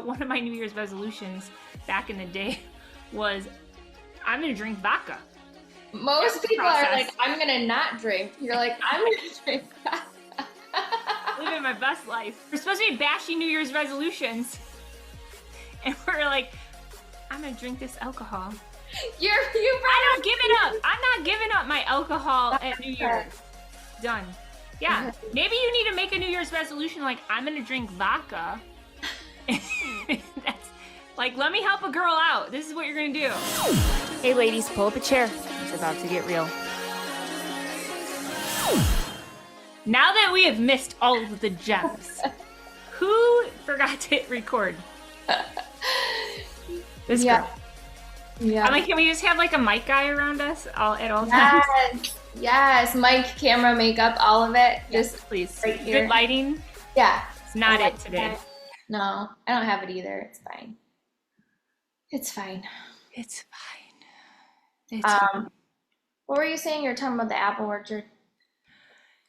one of my New Year's resolutions back in the day was I'm gonna drink vodka. Most people are like, I'm gonna not drink. You're like, I'm gonna drink vodka. Living my best life. We're supposed to be bashing New Year's resolutions. And we're like, I'm gonna drink this alcohol. I'm not giving up. I'm not giving up my alcohol at New Year's. Done. Yeah. Maybe you need to make a New Year's resolution like, I'm gonna drink vodka. That's like, let me help a girl out. This is what you're gonna do. Hey ladies, pull up a chair. It's about to get real. Now that we have missed all of the gems, who forgot to hit record? This girl. Yeah. I'm like, can we just have like a mic guy around us at all times? Yes. Mic, camera, makeup, all of it. Yes, just please. Right here. Good lighting. Yeah. It's not it today. No, I don't have it either. It's fine. It's fine. It's fine. It's fine. What were you saying? You were talking about the apple orchard.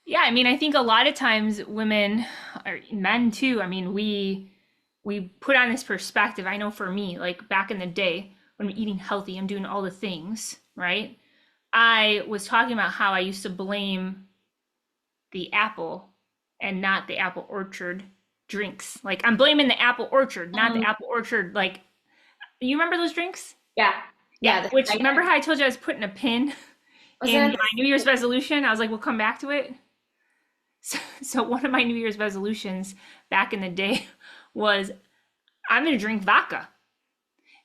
Yeah, I mean, I think a lot of times women, or men too, I mean, we put on this perspective. I know for me, like back in the day when I'm eating healthy, I'm doing all the things, right? I was talking about how I used to blame the apple and not the apple orchard drinks. Like I'm blaming the apple orchard, not the apple orchard. Like, you remember those drinks? Yeah. Which, remember how I told you I was putting a pin in my New Year's resolution? I was like, we'll come back to it. So one of my New Year's resolutions back in the day was I'm going to drink vodka.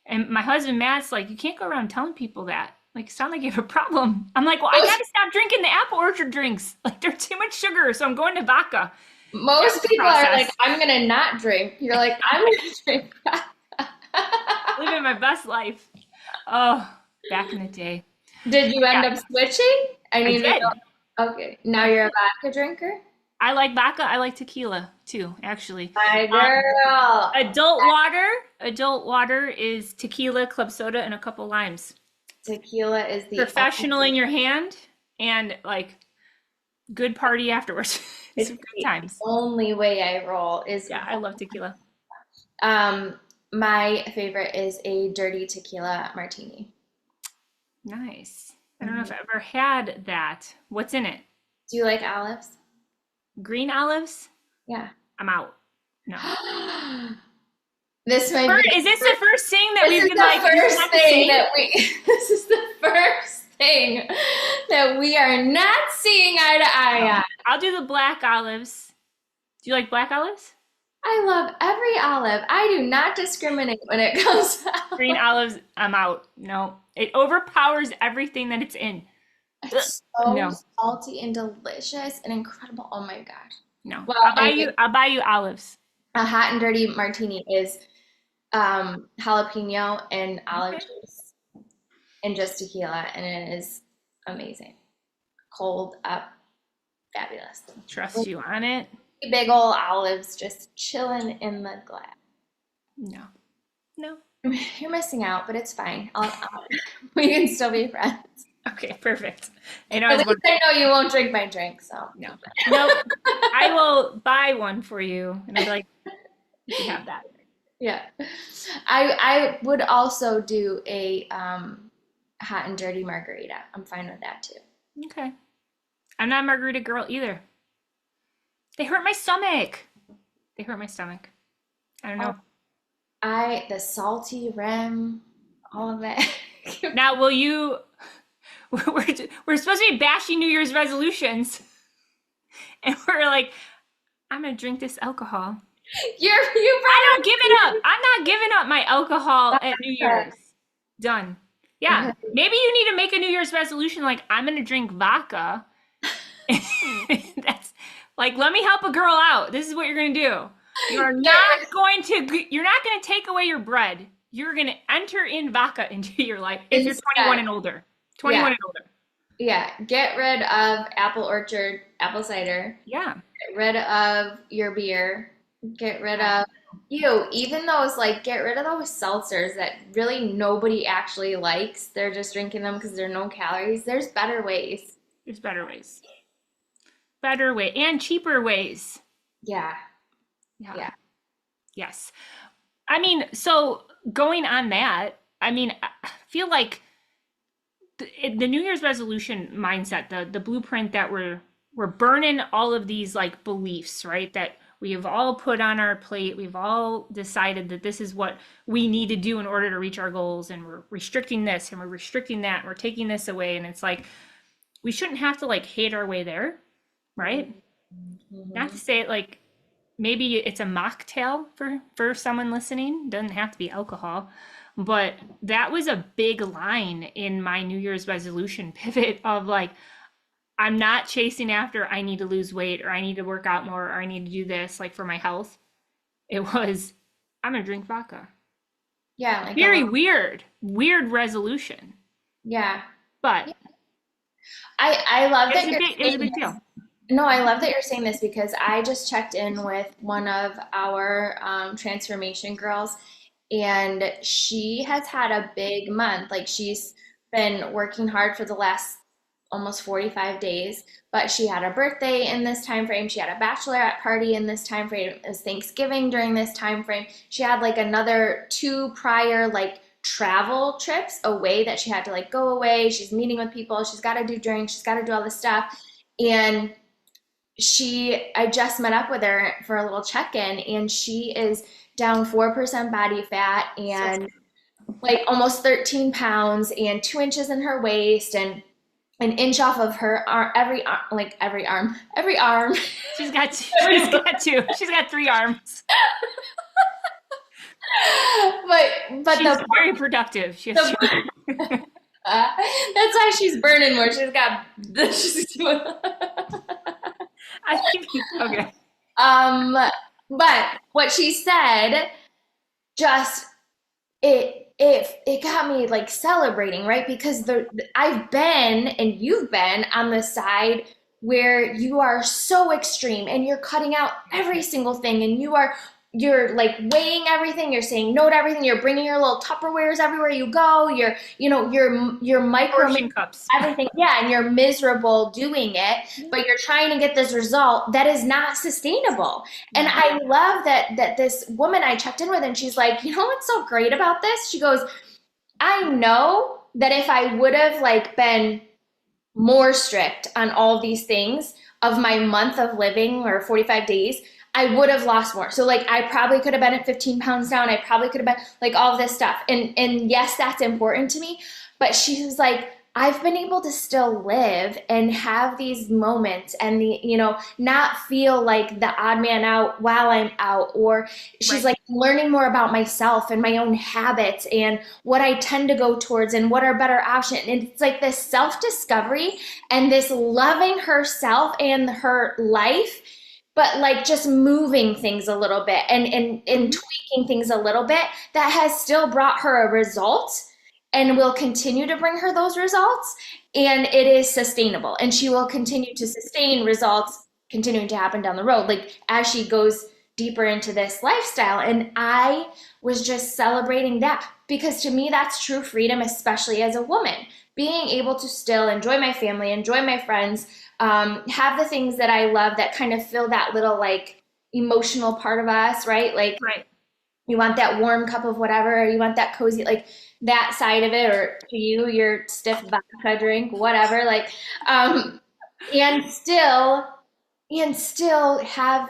And my husband, Matt's like, you can't go around telling people that. Like, it sounds like you have a problem. I'm like, well, I got to stop drinking the apple orchard drinks. Like, they're too much sugar, so I'm going to vodka. Most people are like, I'm going to not drink. You're like, I'm going to drink vodka. Living my best life. Oh, back in the day. Did you end up switching? I did. Okay. Now you're a vodka drinker? I like vodka. I like tequila too, actually. My girl. Adult water is tequila, club soda, and a couple limes. Tequila is the professional in your hand, and like good party afterwards. It's good times. Only way I roll is I love tequila. My favorite is a dirty tequila martini. Nice. I don't know if I've ever had that. What's in it? Do you like olives? Green olives? Yeah. I'm out. No. This might be. Is this the first thing that we've been like? This is the first thing that we are not seeing eye to eye on. I'll do the black olives. Do you like black olives? I love every olive. I do not discriminate when it comes to olives. Green olives, I'm out. No, it overpowers everything that it's in. It's so salty and delicious and incredible. Oh my gosh. No. Well, I'll buy you olives. A hot and dirty martini is jalapeno and olive juice and just tequila, and it is amazing. Cold up, fabulous. Trust you on it. Big old olives just chilling in the glass. No. You're missing out, but it's fine. We can still be friends. Okay, perfect. I know you won't drink my drink, so. No. I will buy one for you, and I'll be like, you can have that. Yeah. I would also do a hot and dirty margarita. I'm fine with that too. Okay. I'm not a margarita girl either. They hurt my stomach. I don't know. The salty rim, all of it. Now, will you? We're supposed to be bashing New Year's resolutions, and we're like, I'm gonna drink this alcohol. I don't give it up. I'm not giving up my alcohol at New Year's. Done. Yeah. Maybe you need to make a New Year's resolution like, I'm gonna drink vodka. That's like, let me help a girl out. This is what you're gonna do. You're not going to take away your bread. You're gonna enter in vodka into your life if you're 21 and older. 21 and older. Yeah. Get rid of apple orchard, apple cider. Yeah. Get rid of your beer. Get rid of even those, like, get rid of those seltzers that really nobody actually likes. They're just drinking them because there are no calories. There's better ways. And cheaper ways. Yeah. Yes. I mean, so going on that, I mean, I feel like the New Year's resolution mindset, the blueprint that we're burning all of these like beliefs, right? That we have all put on our plate. We've all decided that this is what we need to do in order to reach our goals, and we're restricting this and we're restricting that, and we're taking this away. And it's like we shouldn't have to like hate our way there, right? Not to Mhm. say it like maybe it's a mocktail for someone listening. Doesn't have to be alcohol, but that was a big line in my New Year's resolution pivot of like I'm not chasing after I need to lose weight or I need to work out more or I need to do this like for my health. It was I'm gonna drink vodka. Yeah, like a Very little, weird resolution, yeah. but I love that you're it was a saying big this. deal. No, I love that you're saying this because I just checked in with one of our transformation girls, and she has had a big month. Like she's been working hard for the last almost 45 days, but she had a birthday in this time frame. She had a bachelorette party in this time frame. It was Thanksgiving during this time frame. She had like another two prior like travel trips away that she had to like go away. She's meeting with people. She's got to do drinks. She's got to do all this stuff. And I just met up with her for a little check-in, and she is down 4% body fat So and like almost 13 pounds and 2 inches in her waist and an inch off of her arm, every arm, she's got two. She's got three arms. but She's very productive. She has two. the that's why she's burning more. She's got she's doing I think okay. um but what she said just it got me like celebrating, right? Because I've been and you've been on the side where you are so extreme and you're cutting out every single thing, and you're like weighing everything, you're saying no to everything, you're bringing your little Tupperwares everywhere you go, you're micro Portion cups. everything, yeah, and you're miserable doing it, but you're trying to get this result that is not sustainable. And Yeah. I love that this woman I checked in with, and she's like, you know what's so great about this? She goes, I know that if I would have like been more strict on all these things of my month of living or 45 days, I would have lost more. So like I probably could have been at 15 pounds down. I probably could have been like all of this stuff. And yes, that's important to me. But she was like, I've been able to still live and have these moments and not feel like the odd man out while I'm out. Or she's Right. like learning more about myself and my own habits and what I tend to go towards and what are better options. And it's like this self-discovery and this loving herself and her life, but like just moving things a little bit and Mhm. tweaking things a little bit that has still brought her a result and will continue to bring her those results, and it is sustainable, and she will continue to sustain results continuing to happen down the road like as she goes deeper into this lifestyle. And I was just celebrating that because to me that's true freedom, especially as a woman, being able to still enjoy my family, enjoy my friends, have the things that I love that kind of fill that little like emotional part of us, right? Like Right. you want that warm cup of whatever, or you want that cozy, like that side of it, or to you, your stiff vodka drink, whatever, like, um, and still, and still have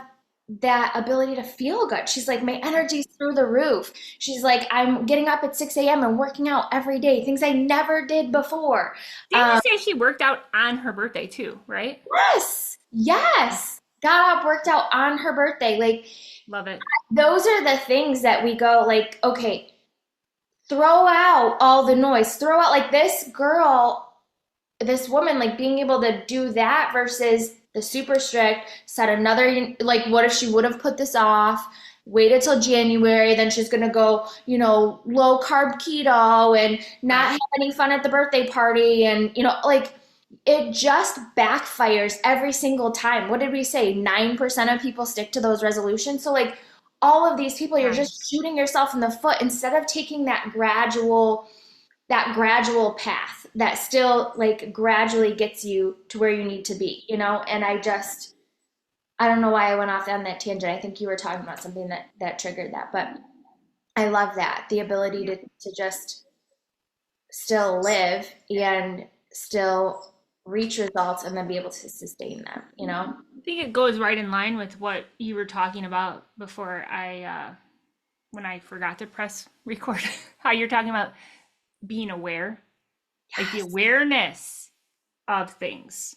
that ability to feel good. She's like, my energy's through the roof. She's like, I'm getting up at 6 a.m. and working out every day, things I never did before. Didn't you say she worked out on her birthday too, right? Yes, yes. Got up, worked out on her birthday. Like, Love it. those are the things that we go, like, okay, throw out all the noise, throw out like this girl, this woman, like being able to do that versus the super strict, set another, like, what if she would have put this off, waited till January, then she's gonna go, low carb keto and not Right. have any fun at the birthday party. And, like, it just backfires every single time. What did we say? 9% of people stick to those resolutions. So, like, all of these people, you're Yeah. just shooting yourself in the foot instead of taking that gradual path that still like gradually gets you to where you need to be. And I don't know why I went off on that tangent. I think you were talking about something that triggered that, but I love that. The ability to just still live and still reach results and then be able to sustain them, you know? I think it goes right in line with what you were talking about before when I forgot to press record, how you're talking about being aware, like the Yes. awareness of things.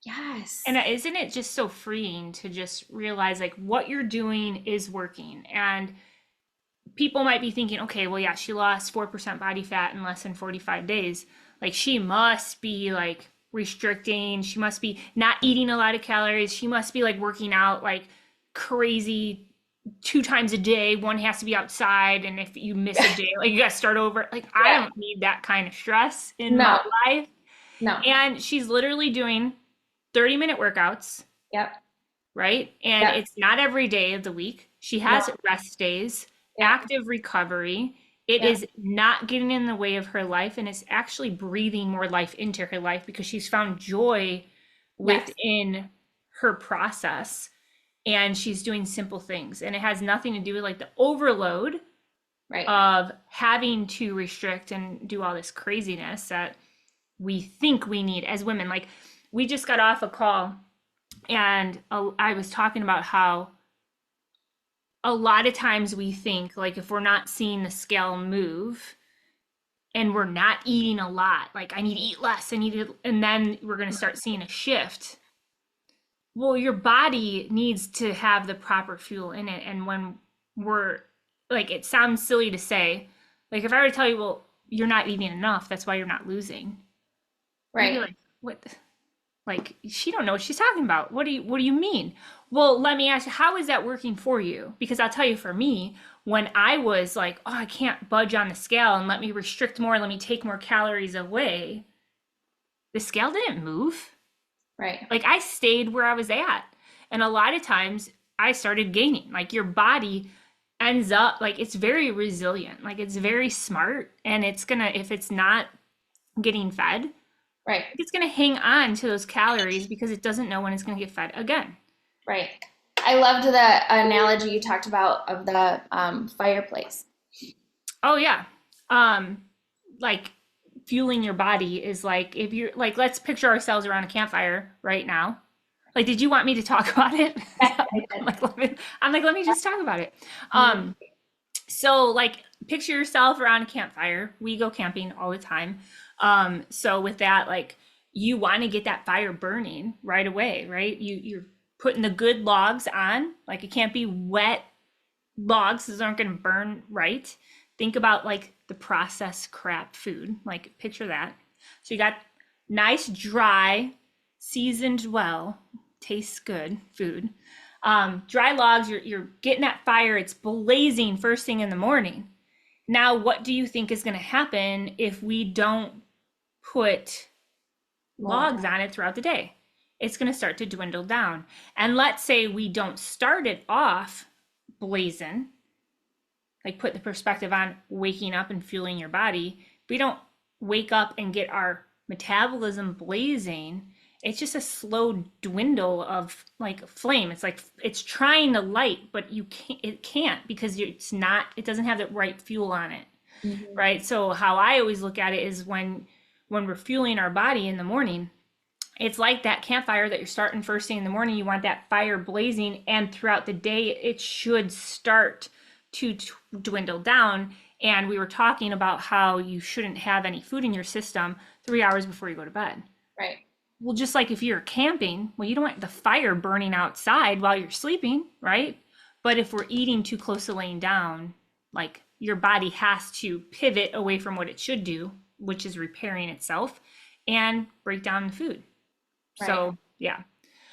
And Yes. isn't it just so freeing to just realize like what you're doing is working? And people might be thinking, okay, well, yeah, she lost 4% body fat in less than 45 days. Like she must be like restricting. She must be not eating a lot of calories. She must be like working out like crazy 2 times a day. One has to be outside. And if you miss a day, like you got to start over. Like I Yeah. don't need that kind of stress in my No, life. no. And she's literally doing 30-minute workouts, Yep. right? And Yep. it's not every day of the week. She No. has rest days, Yep. active recovery. It Yep. is not getting in the way of her life, and it's actually breathing more life into her life because she's found joy Yes. within her process, and she's doing simple things. And it has nothing to do with like the overload Right. of having to restrict and do all this craziness that we think we need as women. Like we just got off a call and I was talking about how a lot of times we think like if we're not seeing the scale move and we're not eating a lot, like I need to eat less, I need to, and then we're going to start seeing a shift. Well, your body needs to have the proper fuel in it. And when we're like, it sounds silly to say, like if I were to tell you, well, you're not eating enough, that's why you're not losing. You'd be Right. like, what? Like she don't know what she's talking about. What do you mean? Well, let me ask you, how is that working for you? Because I'll tell you for me, when I was like, oh, I can't budge on the scale and let me restrict more, let me take more calories away, the scale didn't move. Right. Like I stayed where I was at. And a lot of times I started gaining. Like your body ends up like it's very resilient. Like it's very smart and it's gonna if it's not getting fed, Right. it's going to hang on to those calories because it doesn't know when it's going to get fed again. Right. I loved the analogy you talked about of the fireplace. Oh yeah. Um like fueling your body is like if you're like let's picture ourselves around a campfire right now. Like did you want me to talk about it? Yes, I did. Let me just talk about it. Mhm. Um so like picture yourself around a campfire. We go camping all the time. So with that like you want to get that fire burning right away, right? You're putting the good logs on. Like it can't be wet logs, those aren't going to burn right. Think about like the processed crap food. Like picture that. So you got nice dry, seasoned well, tastes good food. Dry logs, you're getting that fire, it's blazing first thing in the morning. Now, what do you think is going to happen if we don't put More. logs on it throughout the day? It's going to start to dwindle down. And let's say we don't start it off blazing, like put the perspective on waking up and fueling your body. If we don't wake up and get our metabolism blazing, it's just a slow dwindle of like flame. It's like it's trying to light, but it can't because it doesn't have the right fuel on it. Mhm. Right? So how I always look at it is when we're fueling our body in the morning, it's like that campfire that you're starting first thing in the morning. You want that fire blazing, and throughout the day, it should start to dwindle down. And we were talking about how you shouldn't have any food in your system 3 hours before you go to bed. Right. Well, just like if you're camping, well, you don't want the fire burning outside while you're sleeping, right? But if we're eating too close to laying down, like your body has to pivot away from what it should do, which is repairing itself, and break down the food. Right. So yeah,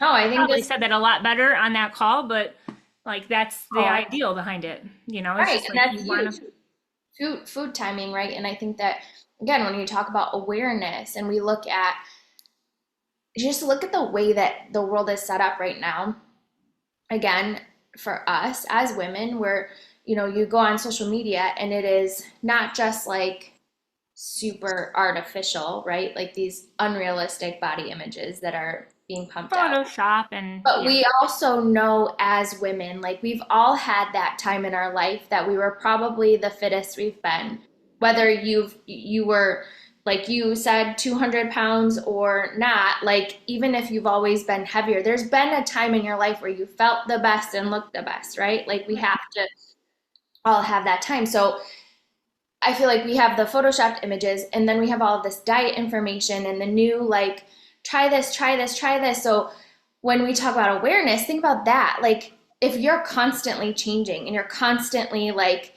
No, I think probably this said that a lot better on that call, but like that's the oh, ideal behind it. It's right, just and like that's you want huge. to. Food timing, right? And I think that again, when you talk about awareness and we look at just look at the way that the world is set up right now. Again, for us as women, where you go on social media and it is not just like super artificial, right? Like these unrealistic body images that are being pumped out. Photoshop and But yeah. we also know as women, like we've all had that time in our life that we were probably the fittest we've been. Whether you were like you said 200 pounds or not, like even if you've always been heavier, there's been a time in your life where you felt the best and looked the best, right? Like we Right. have to all have that time. So I feel like we have the photoshopped images and then we have all of this diet information and the new like try this, try this, try this. So when we talk about awareness, think about that. Like if you're constantly changing and you're constantly like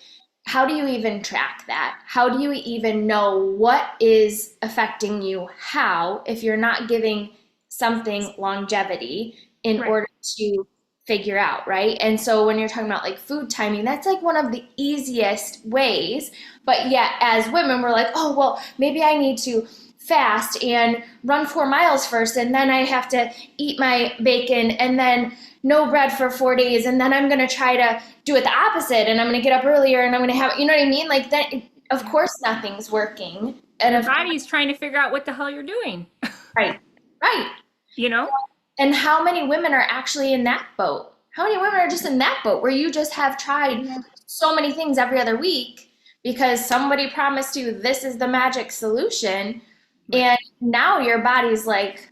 how do you even track that? How do you even know what is affecting you how if you're not giving something longevity in Right. order to figure out, right? And so when you're talking about like food timing, that's like one of the easiest ways. But yet, as women, we're like, oh, well, maybe I need to fast and run 4 miles first, and then I have to eat my bacon, and then no bread for 4 days, and then I'm going to try to do it the opposite, and I'm going to get up earlier, and I'm going to have, you know what I mean? Like, that, of Yeah. course, nothing's working. And Your of course, body's trying to figure out what the hell you're doing, right, right. you know? And how many women are actually in that boat? How many women are just in that boat where you just have tried Yeah. so many things every other week because somebody promised you this is the magic solution, Right. and now your body's like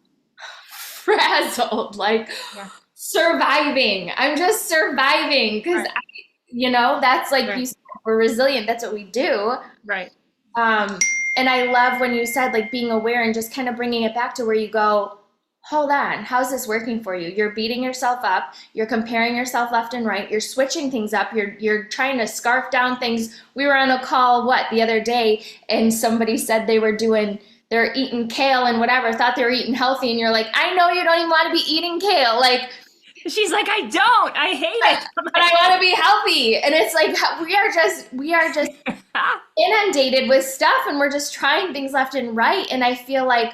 frazzled, like Yeah. surviving. I'm just surviving because, Right. that's like you Right. said, we're resilient. That's what we do. Right. Um, and I love when you said like being aware and just kind of bringing it back to where you go, hold on, how's this working for you? You're beating yourself up. You're comparing yourself left and right. You're switching things up. You're trying to scarf down things. We were on a call, the other day, and somebody said they're eating kale and whatever, thought they were eating healthy, and you're like, I know you don't even want to be eating kale. Like, She's like, I don't. I hate it. I'm but I like, want to be healthy. And it's like we are just inundated with stuff and we're just trying things left and right. And I feel like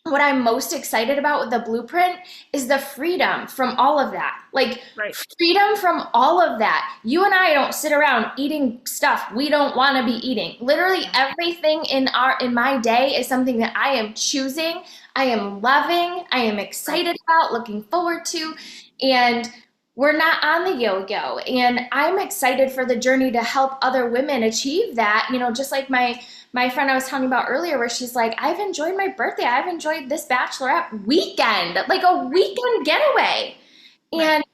what I'm most excited about with the blueprint is the freedom from all of that. Like right. freedom from all of that. You and I don't sit around eating stuff we don't want to be eating. Literally everything in my day is something that I am choosing, I am loving, I am Right. excited about, looking forward to, and we're not on the yo-yo. And I'm excited for the journey to help other women achieve that, just like my friend I was telling you about earlier, where she's like, I've enjoyed my birthday. I've enjoyed this bachelorette weekend, like a weekend getaway. Right. And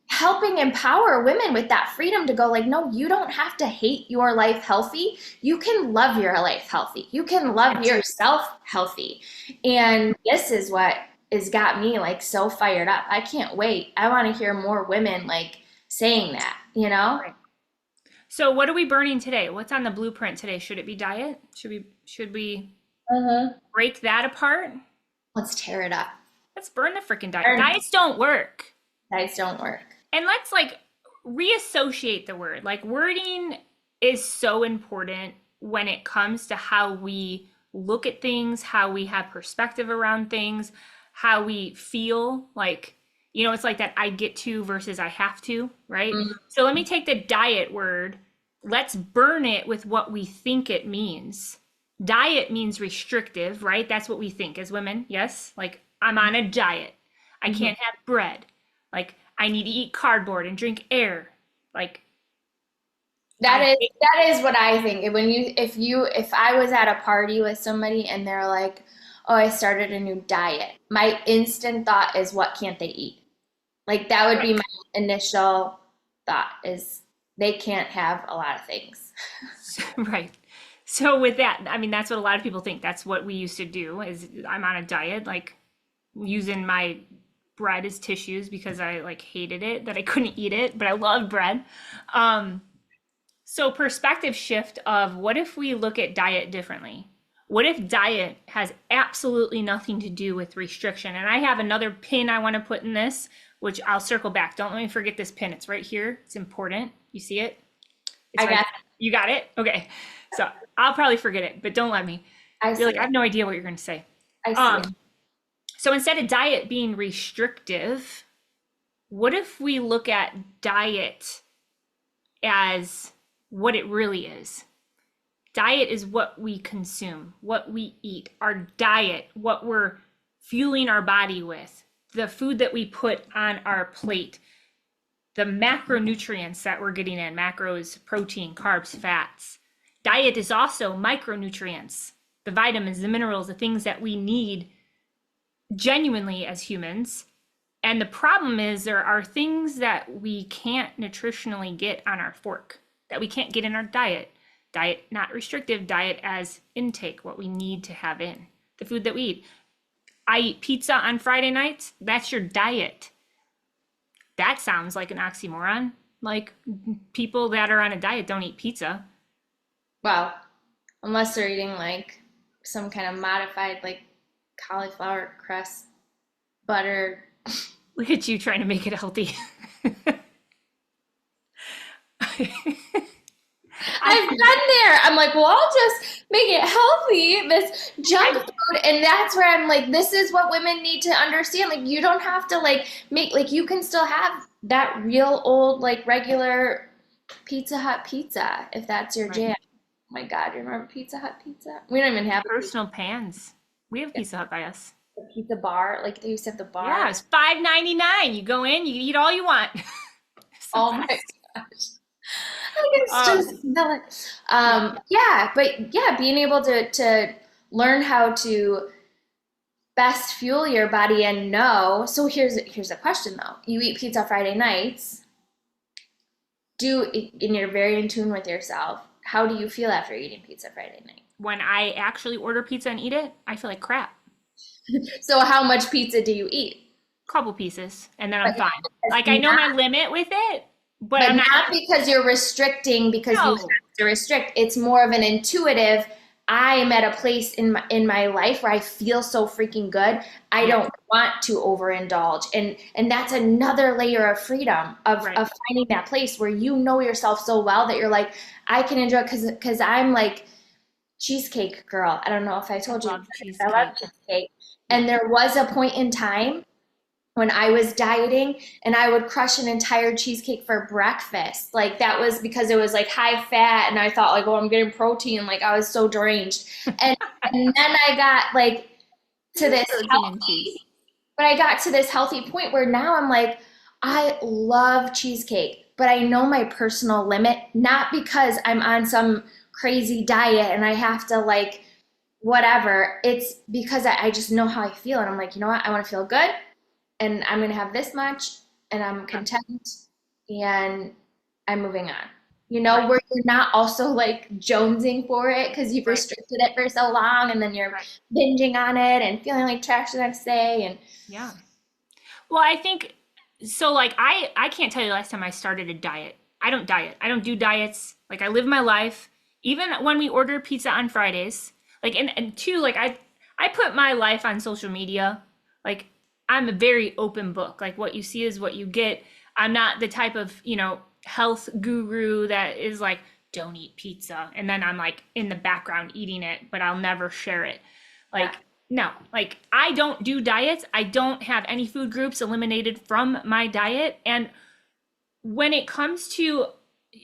helping empower women with that freedom to go like, no, you don't have to hate your life healthy. You can love your life healthy. You can love yourself healthy. And this is what has got me like so fired up. I can't wait. I want to hear more women like saying that. Right. So what are we burning today? What's on the blueprint today? Should it be diet? Should we Mm-hmm. break that apart? Let's tear it up. Let's burn the freaking diet. Diets don't work. Diets don't work. And let's like reassociate the word. Like wording is so important when it comes to how we look at things, how we have perspective around things, how we feel like, it's like that I get to versus I have to, right? Mm-hmm. So let me take the diet word. Let's burn it with what we think it means. Diet means restrictive, right? That's what we think as women. Yes. Like I'm on a diet. I Mm-hmm. can't have bread. Like I need to eat cardboard and drink air. Like That I is that is what I think. If I was at a party with somebody and they're like, "Oh, I started a new diet," my instant thought is, "What can't they eat?" Like that would be my initial thought is they can't have a lot of things. right. So with that, I mean that's what a lot of people think. That's what we used to do is I'm on a diet, like using my bread as tissues because I like hated it, that I couldn't eat it, but I love bread. Um So, perspective shift of what if we look at diet differently? What if diet has absolutely nothing to do with restriction? And I have another pin I want to put in this, which I'll circle back. Don't let me forget this pin. It's right here. It's important. You see it? It's I right. got You got it? Okay. So I'll probably forget it, but don't let me. I You're see like, I it. have no idea what you're going to say. I see it. Um, so instead of diet being restrictive, what if we look at diet as what it really is? Diet is what we consume, what we eat, our diet, what we're fueling our body with. the food that we put on our plate, the macronutrients that we're getting in, macros, protein, carbs, fats. Diet is also micronutrients, the vitamins, the minerals, the things that we need genuinely as humans. And the problem is there are things that we can't nutritionally get on our fork, that we can't get in our diet. Diet, not restrictive, diet as intake, what we need to have in the food that we eat. I eat pizza on Friday nights. That's your diet. That sounds like an oxymoron. Like people that are on a diet don't eat pizza. Well, unless they're eating like some kind of modified like cauliflower crust butter. Look at you trying to make it healthy. I've been there. I'm like, well, I'll just make it healthy, this junk food. And that's where I'm like, this is what women need to understand. Like, you don't have to like make, like, you can still have that real old, like, regular Pizza Hut pizza if that's your Right. jam. Oh my God, you remember Pizza Hut pizza? We don't even have a Personal pans. We have Pizza Hut by us. pizza bar. Like, they used to have the bar. Yeah, it's $5.99. You go in, you eat all you want. It's the Oh my best. gosh. I can Um, just smell it. yeah. Yeah, but yeah, being able to learn how to best fuel your body and know. So here's a question though. You eat pizza Friday nights. And you're very in tune with yourself. How do you feel after eating pizza Friday night? When I actually order pizza and eat it, I feel like crap. So how much pizza do you eat? Couple pieces, and then I'm But fine. Like I know not, my limit with it, but but I'm not. not because you're restricting because you have No. to restrict. It's more of an intuitive. I am at a place in my life where I feel so freaking good. I Yeah. don't want to overindulge. And that's another layer of freedom Right. of finding that place where you know yourself so well that you're like, I can enjoy because I'm like cheesecake girl. I don't know if I I told you, love but I love cheesecake. cheesecake. Yeah. And there was a point in time when I was dieting and I would crush an entire cheesecake for breakfast. Like that was because it was like high fat and I thought like, oh, I'm getting protein. Like I was so deranged. And and then I got like to There's this protein in cheese. healthy, but I got to this healthy point where now I'm like, I love cheesecake, but I know my personal limit, not because I'm on some crazy diet and I have to like whatever. It's because I just know how I feel. And I'm like, you know what? I want to feel good and I'm going to have this much and I'm Yeah. content and I'm moving on. You know, Right. where you're not also like jonesing for it because you've Right. restricted it for so long and then you're Right. binging on it and feeling like trash the next day. And Yeah. Well, I think so. Like I can't tell you the last time I started a diet. I don't diet. I don't do diets. Like I live my life. Even when we order pizza on Fridays, like and two, like I put my life on social media. Like I'm a very open book. Like what you see is what you get. I'm not the type of, health guru that is like, don't eat pizza. And then I'm like in the background eating it, but I'll never share it. yeah, Like, no, like I don't do diets. I don't have any food groups eliminated from my diet. And when it comes to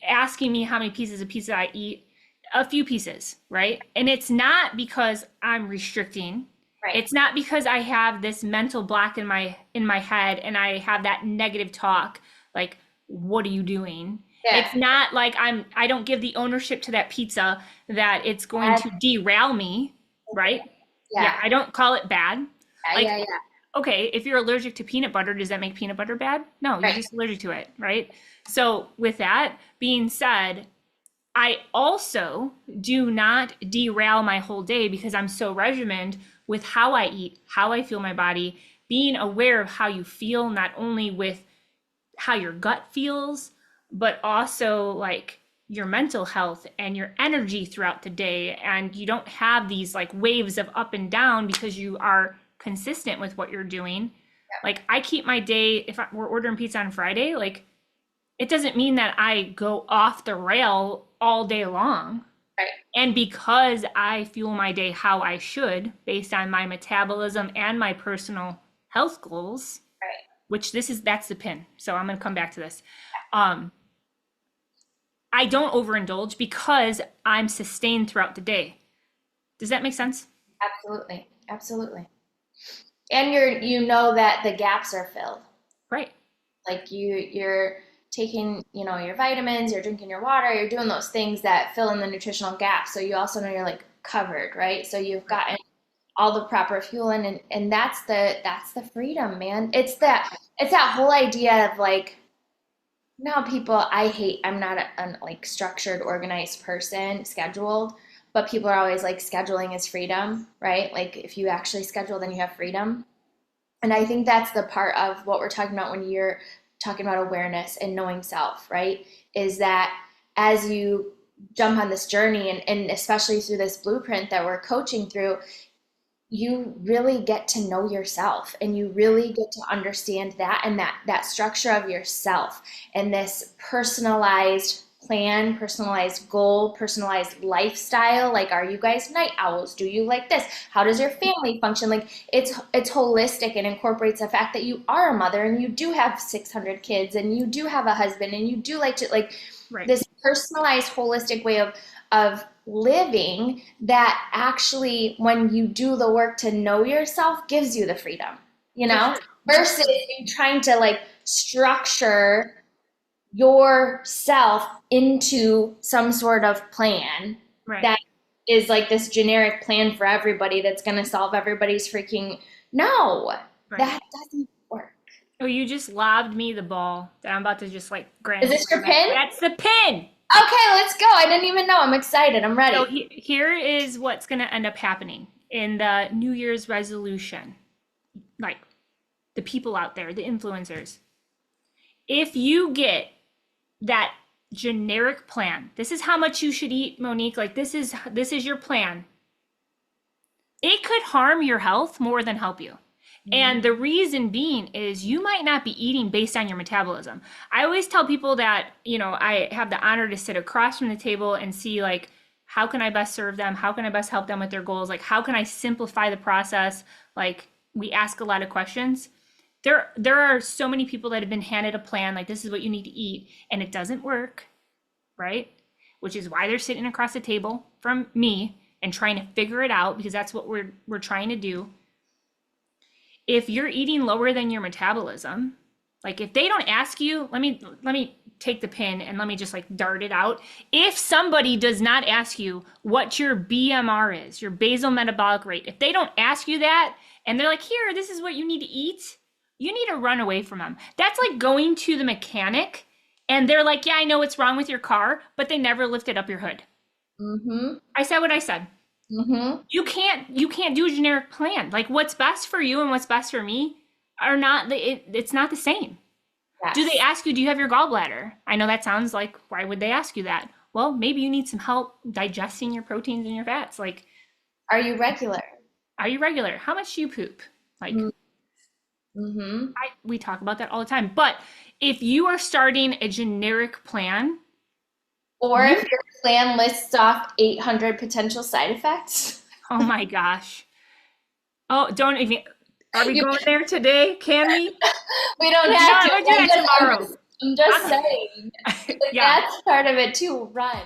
asking me how many pieces of pizza I eat, a few pieces, right? And it's not because I'm restricting. right. It's not because I have this mental block in my head and I have that negative talk like what are you doing? Yeah. It's not like I don't give the ownership to that pizza that it's going Bad. to derail me, right? Yeah, Yeah. I don't call it bad. Yeah. Like Yeah. Yeah. okay, if you're allergic to peanut butter, does that make peanut butter bad? No, you're Right. just allergic to it, right? So, with that being said, I also do not derail my whole day because I'm so regimented with how I eat, how I feel my body, being aware of how you feel, not only with how your gut feels, but also like your mental health and your energy throughout the day. And you don't have these like waves of up and down because you are consistent with what you're doing. Like I keep my day, if we're ordering pizza on Friday, like it doesn't mean that I go off the rail all day long. Right. And because I fuel my day how I should, based on my metabolism and my personal health goals, Right. which that's the pin. So I'm going to come back to this. Um, I don't overindulge because I'm sustained throughout the day. Does that make sense? Absolutely. Absolutely. And you know that the gaps are filled. Right. Like you're taking, your vitamins, you're drinking your water, you're doing those things that fill in the nutritional gaps. So you also know you're like covered, right? So you've Right. gotten all the proper fuel in, and that's the freedom, man. Right. It's that whole idea of like, now people, I'm not a like structured, organized person, scheduled, but people are always like scheduling is freedom, right? Like if you actually schedule, then you have freedom. And I think that's the part of what we're talking about when you're talking about awareness and knowing self, right? Is that as you jump on this journey, and especially through this blueprint that we're coaching through, you really get to know yourself, and you really get to understand that, and that structure of yourself, and this personalized plan, personalized goal, personalized lifestyle. Like, are you guys night owls? Do you like this? How does your family function? Like, it's holistic and incorporates the fact that you are a mother and you do have 600 kids and you do have a husband and you do like to, like, Right. this personalized holistic way of living that actually, when you do the work to know yourself, gives you the freedom, For sure. versus you trying to like structure yourself into some sort of plan Right. that is like this generic plan for everybody that's going to solve everybody's freaking. No, Right. that doesn't work. Oh, you just lobbed me the ball that I'm about to just like Is grand this your slam it. pin? That's the pin. Okay, let's go. I didn't even know. I'm excited. I'm So ready. here is what's going to end up happening in the New Year's resolution. Like the people out there, the influencers. If you get that generic plan, this is how much you should eat, Monique. Like this is your plan. It could harm your health more than help you. And the reason being is you might not be eating based on your metabolism. I always tell people that, I have the honor to sit across from the table and see like how can I best serve them? How can I best help them with their goals? Like how can I simplify the process? Like we ask a lot of questions. There are so many people that have been handed a plan like this is what you need to eat and it doesn't work, right? Which is why they're sitting across the table from me and trying to figure it out because that's what we're trying to do. If you're eating lower than your metabolism, like if they don't ask you, let me take the pin and let me just like dart it out. If somebody does not ask you what your BMR is, your basal metabolic rate, if they don't ask you that and they're like, "Here, this is what you need to eat." You need to run away from them. That's like going to the mechanic and they're like, "Yeah, I know what's wrong with your car," but they never lifted up your hood. Mm-hmm. I said what I said. Mm-hmm. You can't do a generic plan. Like what's best for you and what's best for me are not it's not the same. Do they Yes. ask you, do you have your gallbladder? I know that sounds like why would they ask you that? Well, maybe you need some help digesting your proteins and your fats. Like, Are you regular? are you regular? How much do you poop? Like Mm-hmm. we talk about that all the time. But if you are starting a generic plan, Or you if your plan lists off 800 potential side effects. oh my gosh. Oh, don't even are we You, going there today? Can we? we don't No, have I'm to. gonna do that tomorrow. I'm just I'm, saying. Like, yeah. that's part of it too. Run.